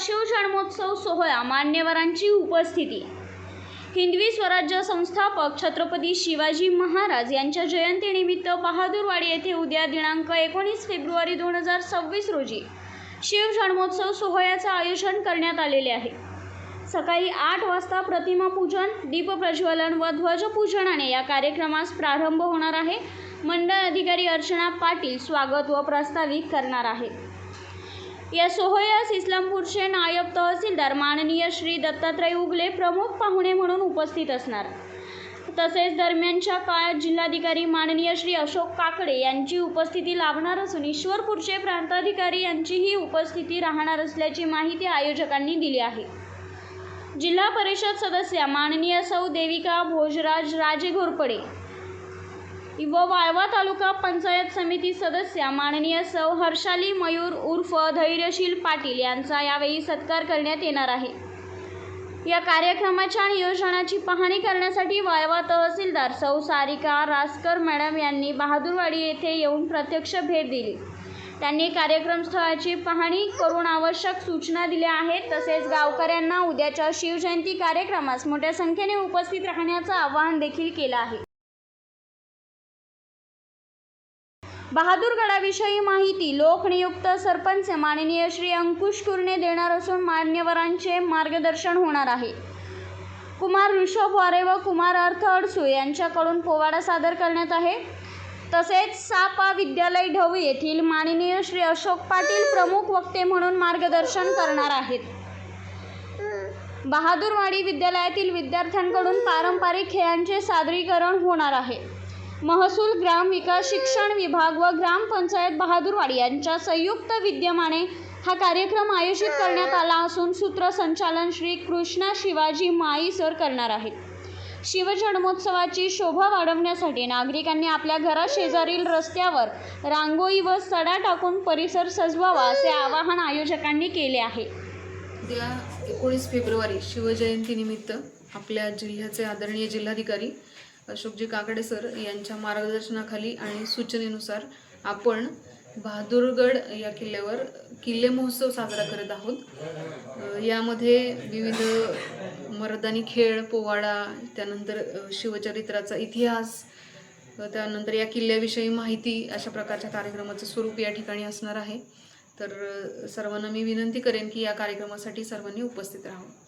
शिवजन्मोत्सव सोहळा मान्यवरांची उपस्थिती। हिंदवी स्वराज्य संस्थापक छत्रपती शिवाजी महाराज यांच्या जयंतीनिमित्त बहादूरवाडी येथे उद्या दिनांक 19 फेब्रुवारी 2026 रोजी शिवजन्मोत्सव सोहळ्याचे आयोजन करण्यात आलेले आहे। सकाळी 8 वाजता प्रतिमा पूजन, दीप प्रज्वलन व ध्वजपूजनाने या कार्यक्रमास प्रारंभ होणार आहे। मंडळ अधिकारी अर्चना पाटील स्वागत व प्रास्ताविक करणार आहेत। या सोहळ्यास इस्लामपूरचे नायब तहसीलदार माननीय श्री दत्तात्रय उगले प्रमुख पाहुणे म्हणून उपस्थित असणार। तसेच दरम्यानच्या काळात जिल्हाधिकारी माननीय श्री अशोक काकडे यांची उपस्थिती लाभणार असून ईश्वरपूरचे प्रांताधिकारी यांचीही उपस्थिती राहणार असल्याची माहिती आयोजकांनी दिली आहे। जिल्हा परिषद सदस्य माननीय सौ देविका भोजराज राजे घोरपडे व वाळवा तालुका पंचायत समिती सदस्य माननीय सौ हर्षाली मयूर उर्फ धैर्यशील पाटील यांचा यावेळी सत्कार करण्यात येणार आहे। या कार्यक्रमाच्या नियोजनाची पाहणी करण्यासाठी वाळवा तहसीलदार सौ सारिका रासकर मॅडम यांनी बहादूरवाडी येथे येऊन प्रत्यक्ष भेट दिली। त्यांनी कार्यक्रम स्थळाची पाहणी करून आवश्यक सूचना दिल्या आहेत। तसेच गावकऱ्यांना उद्याच्या शिवजयंती कार्यक्रमास मोठ्या संख्येने उपस्थित राहण्याचं आवाहन देखील केलं आहे। बहादूरगडाविषयी माहिती लोकनियुक्त सरपंच माननीय श्री अंकुश कुरणे देणार असून मान्यवरांचे मार्गदर्शन होणार आहे। कुमार ऋषभ वारे व कुमार अर्थ अडसूळ यांच्याकडून पोवाडा सादर करण्यात आहे। तसेच सापा विद्यालय ढवळी येथील माननीय श्री अशोक पाटील प्रमुख वक्ते म्हणून मार्गदर्शन करणार आहेत। बहादूरवाडी विद्यालयातील विद्यार्थ्यांकडून पारंपरिक खेळांचे सादरीकरण होणार आहे। महसूल, ग्राम विकास, शिक्षण विभाग व ग्रामपंचायत बहादूरवाडी यांच्या संयुक्त विद्यमाने हा कार्यक्रम आयोजित करण्यात आला असून सूत्रसंचालन श्री कृष्णा शिवाजी माळी सर करणार आहेत। शिवजन्मोत्सवाची शोभा वाढवण्यासाठी नागरिकांनी आपल्या घराशेजारील रस्त्यावर रांगोळी व सडा टाकून परिसर सजवावा असे आवाहन आयोजकांनी केले आहे। उद्या 19 फेब्रुवारी शिवजयंतीनिमित्त आपल्या जिल्ह्याचे आदरणीय जिल्हाधिकारी अशोकजी काकडे सर यांच्या मार्गदर्शनाखाली आणि सूचनेनुसार आपण बहादूरगड या किल्ल्यावर किल्ले महोत्सव साजरा करत आहोत। यामध्ये विविध मर्दानी खेळ, पोवाडा, त्यानंतर शिवचरित्राचा इतिहास, त्यानंतर या किल्ल्याविषयी माहिती अशा प्रकारच्या कार्यक्रमाचं स्वरूप या ठिकाणी असणार आहे। तर सर्वांना मी विनंती करेन की या कार्यक्रमासाठी सर्वांनी उपस्थित राहावं।